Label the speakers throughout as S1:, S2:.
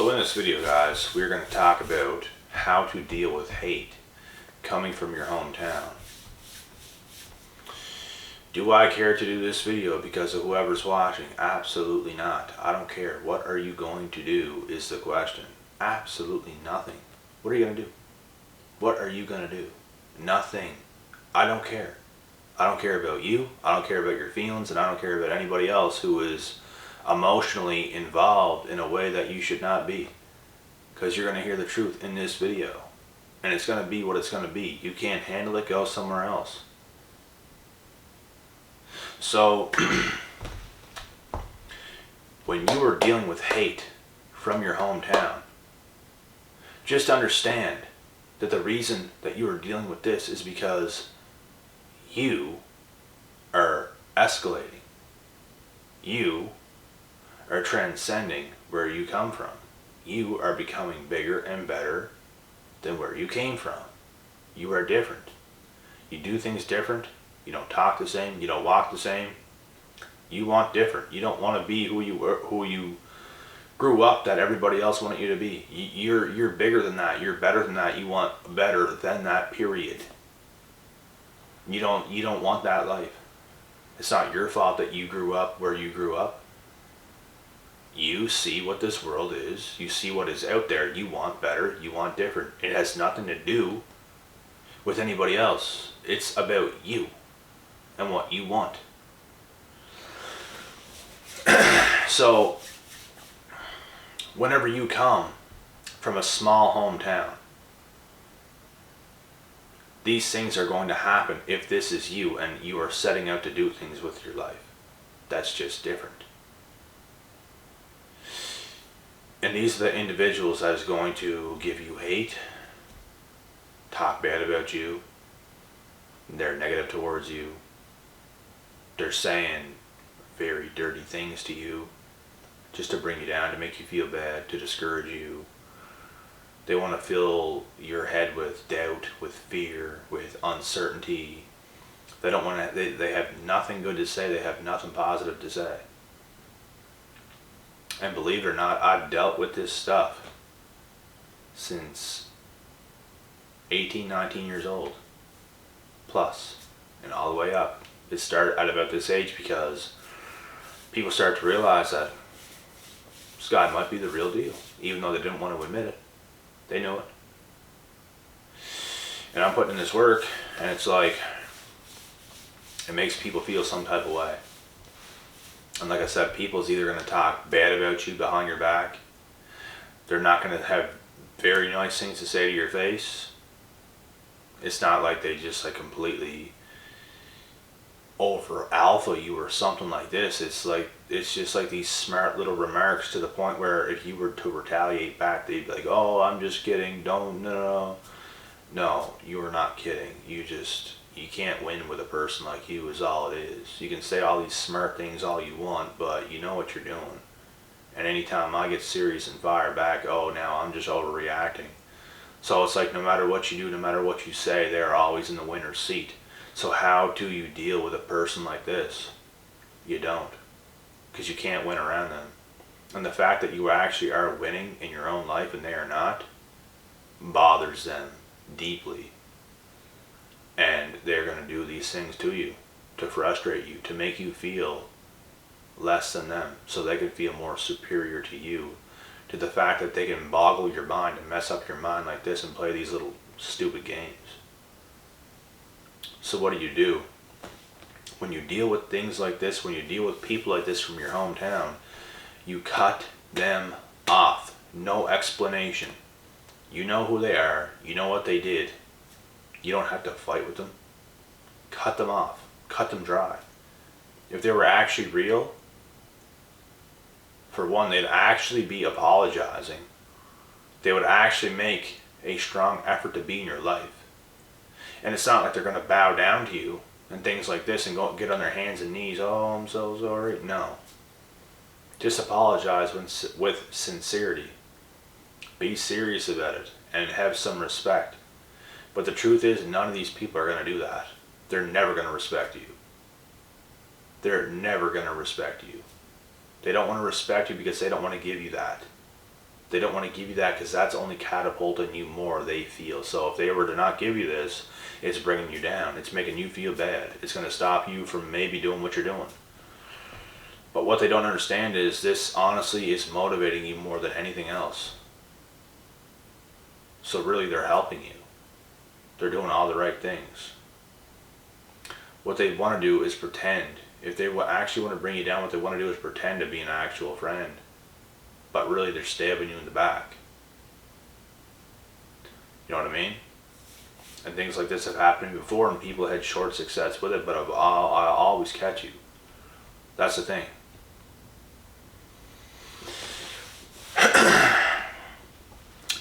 S1: So in this video, guys, we're going to talk about how to deal with hate coming from your hometown. Do I care to do this video because of whoever's watching? Absolutely not. I don't care. What are you going to do is the question. Absolutely nothing. What are you going to do? What are you going to do? Nothing. I don't care. I don't care about you. I don't care about your feelings, and I don't care about anybody else who is emotionally involved in a way that you should not be. Because you're going to hear the truth in this video. And it's going to be what it's going to be. You can't handle it, go somewhere else. So, when you are dealing with hate from your hometown, just understand that the reason that you are dealing with this is because you are escalating. You are transcending where you come from. You are becoming bigger and better than where you came from. You are different. You do things different. You don't talk the same. You don't walk the same. You want different. You don't want to be who you grew up that everybody else wanted you to be. You're bigger than that. You're better than that. You want better than that, period. You don't want that life. It's not your fault that you grew up where you grew up. You see what this world is. You see what is out there. You want better. You want different. It has nothing to do with anybody else. It's about you and what you want. So, whenever you come from a small hometown, these things are going to happen if this is you and you are setting out to do things with your life. That's just different. And these are the individuals that is going to give you hate, talk bad about you, they're negative towards you, they're saying very dirty things to you just to bring you down, to make you feel bad, to discourage you. They want to fill your head with doubt, with fear, with uncertainty. They don't want to, they have nothing good to say, they have nothing positive to say. And believe it or not, I've dealt with this stuff since 18, 19 years old, plus, and all the way up. It started at about this age because people start to realize that this guy might be the real deal, even though they didn't want to admit it. They know it. And I'm putting in this work, and it's like, it makes people feel some type of way. And like I said, people's either going to talk bad about you behind your back. They're not going to have very nice things to say to your face. It's not like they just like completely over alpha you or something like this. It's just like these smart little remarks to the point where if you were to retaliate back, they'd be like, "Oh, I'm just kidding. No, you are not kidding. You can't win with a person like you is all it is. You can say all these smart things all you want, but you know what you're doing. And anytime I get serious and fire back, oh, now I'm just overreacting." So it's like no matter what you do, no matter what you say, they're always in the winner's seat. So how do you deal with a person like this? You don't. Because you can't win around them. And the fact that you actually are winning in your own life and they are not bothers them deeply. And they're going to do these things to you to frustrate you, to make you feel less than them, so they can feel more superior to you, to the fact that they can boggle your mind and mess up your mind like this and play these little stupid games. So what do? When you deal with things like this, when you deal with people like this from your hometown, you cut them off. No explanation. You know who they are. You know what they did. You don't have to fight with them. Cut them off. Cut them dry. If they were actually real, for one, they'd actually be apologizing. They would actually make a strong effort to be in your life. And it's not like they're going to bow down to you and things like this and go get on their hands and knees. "Oh, I'm so sorry." No. Just apologize with sincerity. Be serious about it and have some respect. But the truth is, none of these people are going to do that. They're never going to respect you. They're never going to respect you. They don't want to respect you because they don't want to give you that. They don't want to give you that because that's only catapulting you more, they feel. So if they were to not give you this, it's bringing you down. It's making you feel bad. It's going to stop you from maybe doing what you're doing. But what they don't understand is this honestly is motivating you more than anything else. So really they're helping you. They're doing all the right things. What they want to do is pretend. If they actually want to bring you down, what they want to do is pretend to be an actual friend. But really they're stabbing you in the back. You know what I mean? And things like this have happened before and people had short success with it, but I'll always catch you. That's the thing.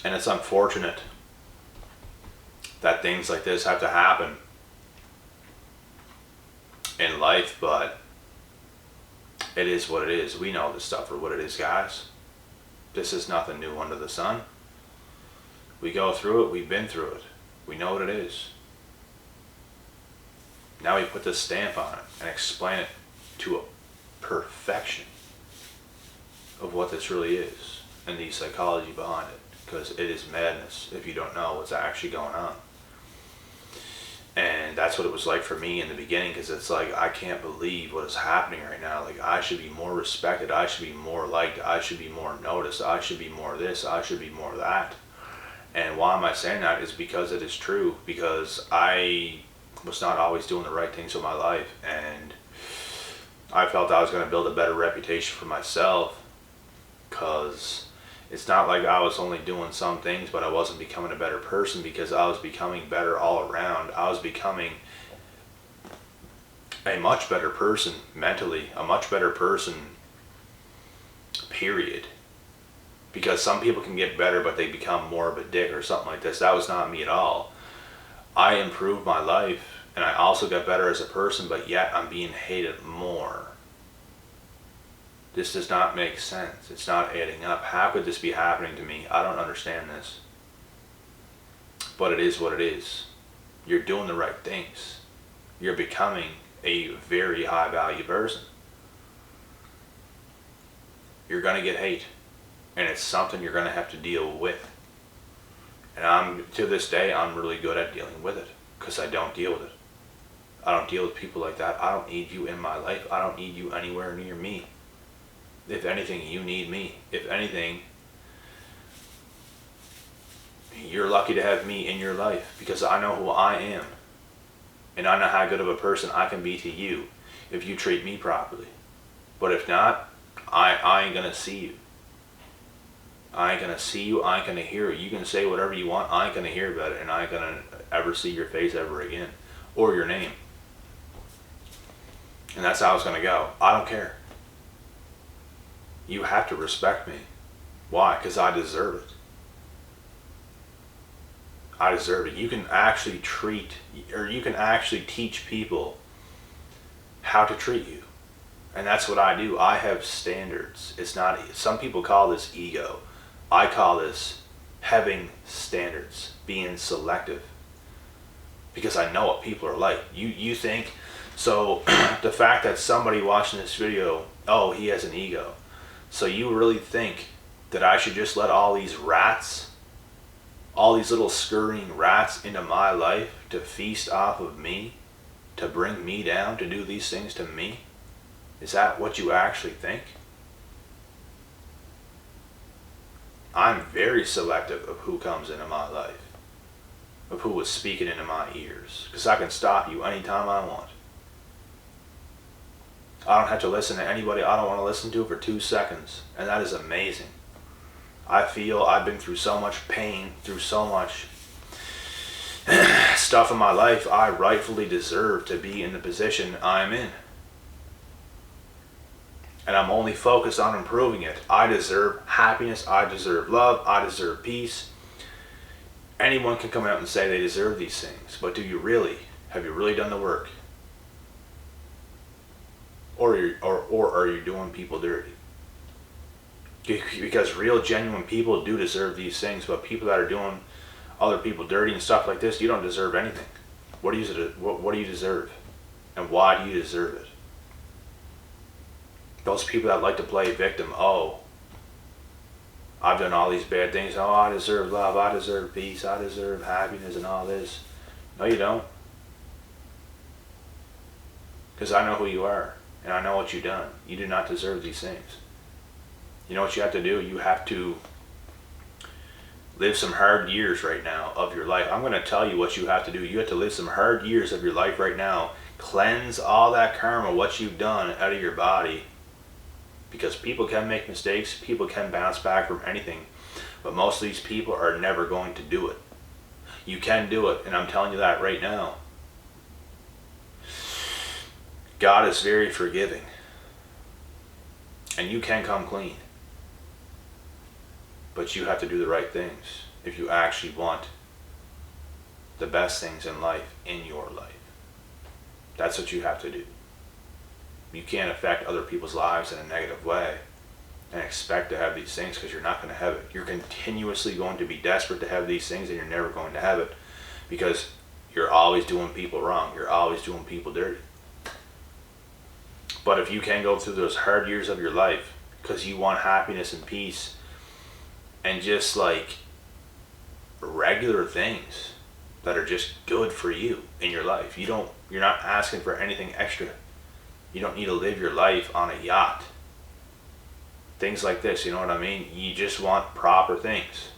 S1: And it's unfortunate that things like this have to happen in life, but it is what it is. We know this stuff for what it is, guys. This is nothing new under the sun. We go through it, we've been through it. We know what it is. Now we put this stamp on it and explain it to a perfection of what this really is and the psychology behind it, because it is madness if you don't know what's actually going on. And that's what it was like for me in the beginning, because it's like, I can't believe what is happening right now. Like, I should be more respected, I should be more liked, I should be more noticed, I should be more this, I should be more that. And why am I saying that is because it is true, because I was not always doing the right things with my life, and I felt I was going to build a better reputation for myself, because it's not like I was only doing some things, but I wasn't becoming a better person, because I was becoming better all around. I was becoming a much better person mentally, a much better person, period. Because some people can get better, but they become more of a dick or something like this. That was not me at all. I improved my life, and I also got better as a person, but yet I'm being hated more. This does not make sense. It's not adding up. How could this be happening to me? I don't understand this. But it is what it is. You're doing the right things. You're becoming a very high value person. You're going to get hate. And it's something you're going to have to deal with. And to this day, I'm really good at dealing with it, because I don't deal with it. I don't deal with people like that. I don't need you in my life. I don't need you anywhere near me. If anything, you need me. If anything, you're lucky to have me in your life, because I know who I am. And I know how good of a person I can be to you if you treat me properly. But if not, I ain't going to see you. I ain't going to see you. I ain't going to hear you. You can say whatever you want. I ain't going to hear about it. And I ain't going to ever see your face ever again. Or your name. And that's how it's going to go. I don't care. You have to respect me. Why? Because I deserve it. I deserve it. You can actually teach people how to treat you. And that's what I do. I have standards. It's not, some people call this ego. I call this having standards, being selective. Because I know what people are like. You think, so the fact that somebody watching this video, oh, he has an ego. So you really think that I should just let all these rats, all these little scurrying rats into my life to feast off of me, to bring me down, to do these things to me? Is that what you actually think? I'm very selective of who comes into my life, of who is speaking into my ears, because I can stop you anytime I want. I don't have to listen to anybody I don't want to listen to for 2 seconds, and that is amazing. I feel I've been through so much pain, through so much stuff in my life. I rightfully deserve to be in the position I'm in. And I'm only focused on improving it. I deserve happiness, I deserve love, I deserve peace. Anyone can come out and say they deserve these things, but do you really? Have you really done the work? Or are you doing people dirty? Because real, genuine people do deserve these things, but people that are doing other people dirty and stuff like this, you don't deserve anything. What do you deserve? And why do you deserve it? Those people that like to play victim, oh, I've done all these bad things. Oh, I deserve love. I deserve peace. I deserve happiness and all this. No, you don't. Because I know who you are. And I know what you've done. You do not deserve these things. You know what you have to do? You have to live some hard years right now of your life. I'm going to tell you what you have to do. You have to live some hard years of your life right now. Cleanse all that karma, what you've done, out of your body. Because people can make mistakes. People can bounce back from anything. But most of these people are never going to do it. You can do it. And I'm telling you that right now. God is very forgiving. And you can come clean. But you have to do the right things if you actually want the best things in life in your life. That's what you have to do. You can't affect other people's lives in a negative way and expect to have these things, because you're not going to have it. You're continuously going to be desperate to have these things, and you're never going to have it, because you're always doing people wrong. You're always doing people dirty. But if you can go through those hard years of your life because you want happiness and peace and just like regular things that are just good for you in your life, you're not asking for anything extra. You don't need to live your life on a yacht. Things like this, you know what I mean? You just want proper things.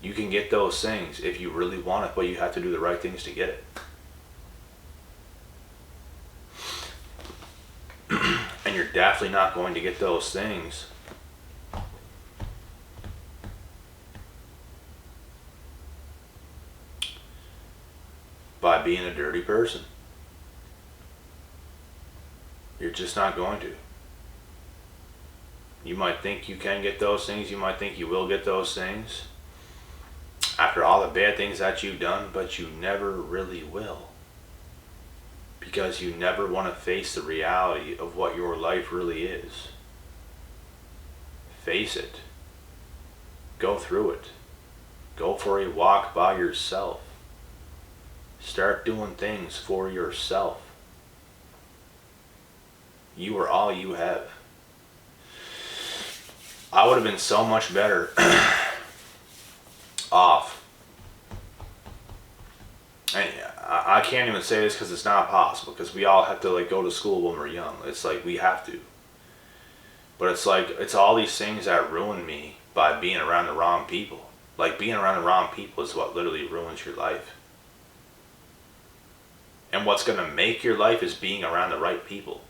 S1: You can get those things if you really want it, but you have to do the right things to get it. And you're definitely not going to get those things by being a dirty person. You're just not going to. You might think you can get those things. You might think you will get those things after all the bad things that you've done, but you never really will. Because you never want to face the reality of what your life really is. Face it. Go through it. Go for a walk by yourself. Start doing things for yourself. You are all you have. I would have been so much better off. And I can't even say this because it's not possible, because we all have to like go to school when we're young. It's like we have to. But it's like, it's all these things that ruin me by being around the wrong people. Like being around the wrong people is what literally ruins your life. And what's going to make your life is being around the right people.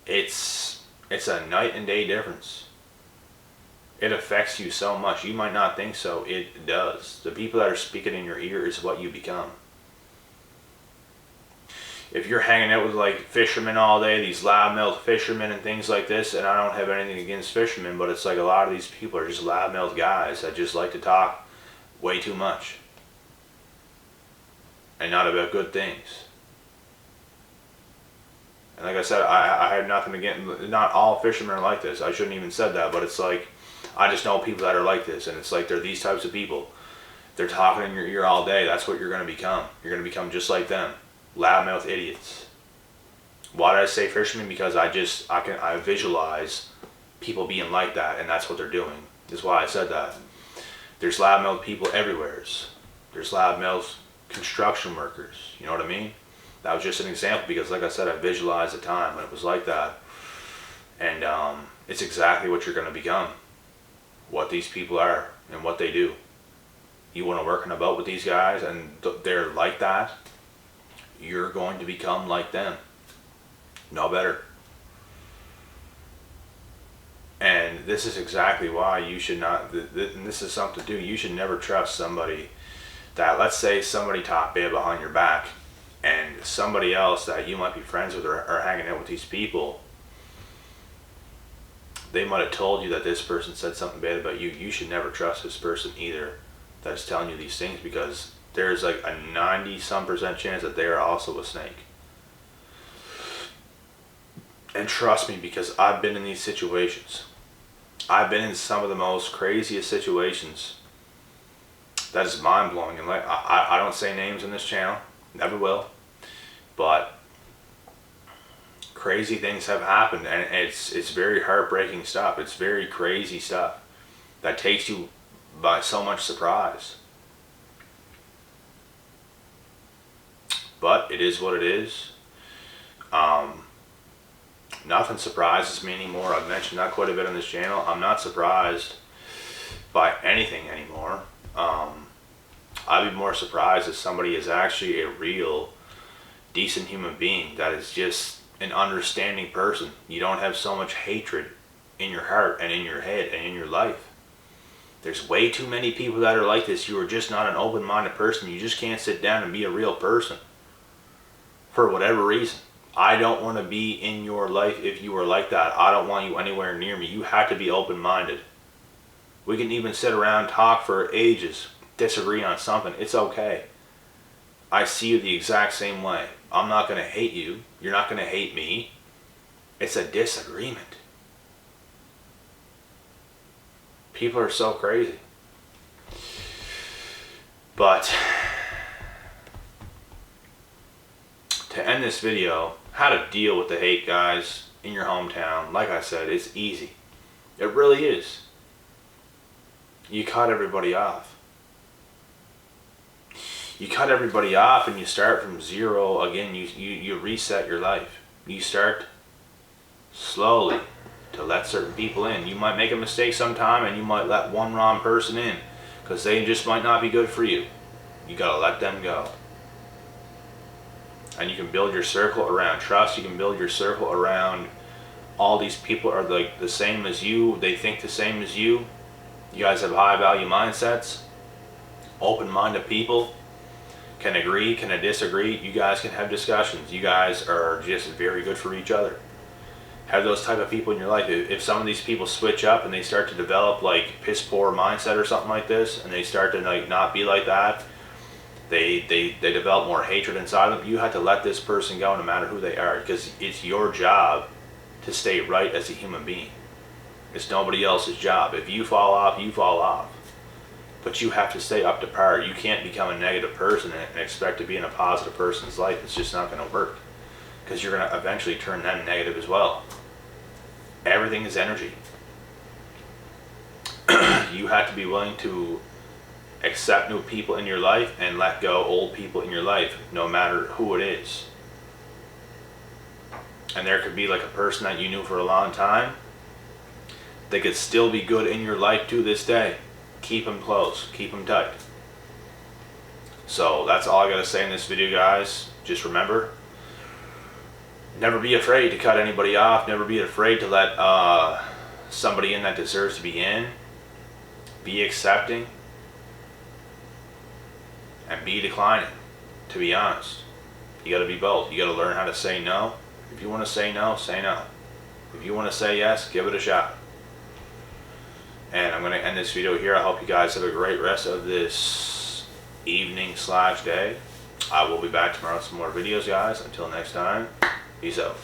S1: It's a night and day difference. It affects you so much. You might not think so. It does. The people that are speaking in your ear is what you become. If you're hanging out with like fishermen all day, these loudmouth fishermen and things like this, and I don't have anything against fishermen, but it's like a lot of these people are just loudmouth guys that just like to talk way too much. And not about good things. And like I said, I have nothing against, not all fishermen are like this. I shouldn't even said that, but it's like, I just know people that are like this, and it's like they're these types of people. They're talking in your ear all day. That's what you're going to become. You're going to become just like them. Loudmouth idiots. Why did I say fishermen? Because I visualize people being like that, and that's what they're doing. That's why I said that. There's loudmouth people everywhere. There's loudmouth construction workers. You know what I mean? That was just an example, because like I said, I visualized a time when it was like that. And it's exactly what you're going to become. What these people are and what they do. You want to work in a boat with these guys and they're like that, you're going to become like them. No better. And this is exactly why you should not, and this is something to do, you should never trust somebody that, let's say somebody talked bad behind your back, and somebody else that you might be friends with or hanging out with these people, they might have told you that this person said something bad about you. You should never trust this person either that's telling you these things, because there's like a 90-some% chance that they are also a snake. And trust me, because I've been in these situations. I've been in some of the most craziest situations. That is mind-blowing. And like, I don't say names on this channel. Never will. But crazy things have happened, and it's very heartbreaking stuff. It's very crazy stuff that takes you by so much surprise. But it is what it is. Nothing surprises me anymore. I've mentioned that quite a bit on this channel. I'm not surprised by anything anymore. I'd be more surprised if somebody is actually a real, decent human being that is just an understanding person. You don't have so much hatred in your heart and in your head and in your life. There's way too many people that are like this. You are just not an open-minded person. You just can't sit down and be a real person for whatever reason. I don't want to be in your life if you are like that. I don't want you anywhere near me. You have to be open-minded. We can even sit around, talk for ages, disagree on something. It's okay. I see you the exact same way. I'm not going to hate you. You're not going to hate me. It's a disagreement. People are so crazy. But to end this video, how to deal with the hate, guys, in your hometown. Like I said, it's easy. It really is. You cut everybody off. You cut everybody off and you start from zero again. You reset your life. You start slowly to let certain people in. You might make a mistake sometime and you might let one wrong person in because they just might not be good for you. You gotta let them go. And you can build your circle around trust. You can build your circle around all these people are like the same as you. They think the same as you. You guys have high value mindsets. Open-minded people can agree, can disagree. You guys can have discussions. You guys are just very good for each other. Have those type of people in your life. If some of these people switch up and they start to develop like piss poor mindset or something like this, and they start to like not be like that, they develop more hatred inside them. You have to let this person go no matter who they are, because it's your job to stay right as a human being. It's nobody else's job. If you fall off, you fall off. But you have to stay up to par. You can't become a negative person and expect to be in a positive person's life. It's just not going to work, because you're going to eventually turn them negative as well. Everything is energy. You have to be willing to accept new people in your life and let go old people in your life, no matter who it is. And there could be like a person that you knew for a long time. They could still be good in your life to this day. Keep them close. Keep them tight. So that's all I got to say in this video, guys. Just remember, never be afraid to cut anybody off. Never be afraid to let somebody in that deserves to be in. Be accepting. And be declining, to be honest. You got to be both. You got to learn how to say no. If you want to say no, say no. If you want to say yes, give it a shot. And I'm going to end this video here. I hope you guys have a great rest of this evening/day. I will be back tomorrow with some more videos, guys. Until next time, peace out.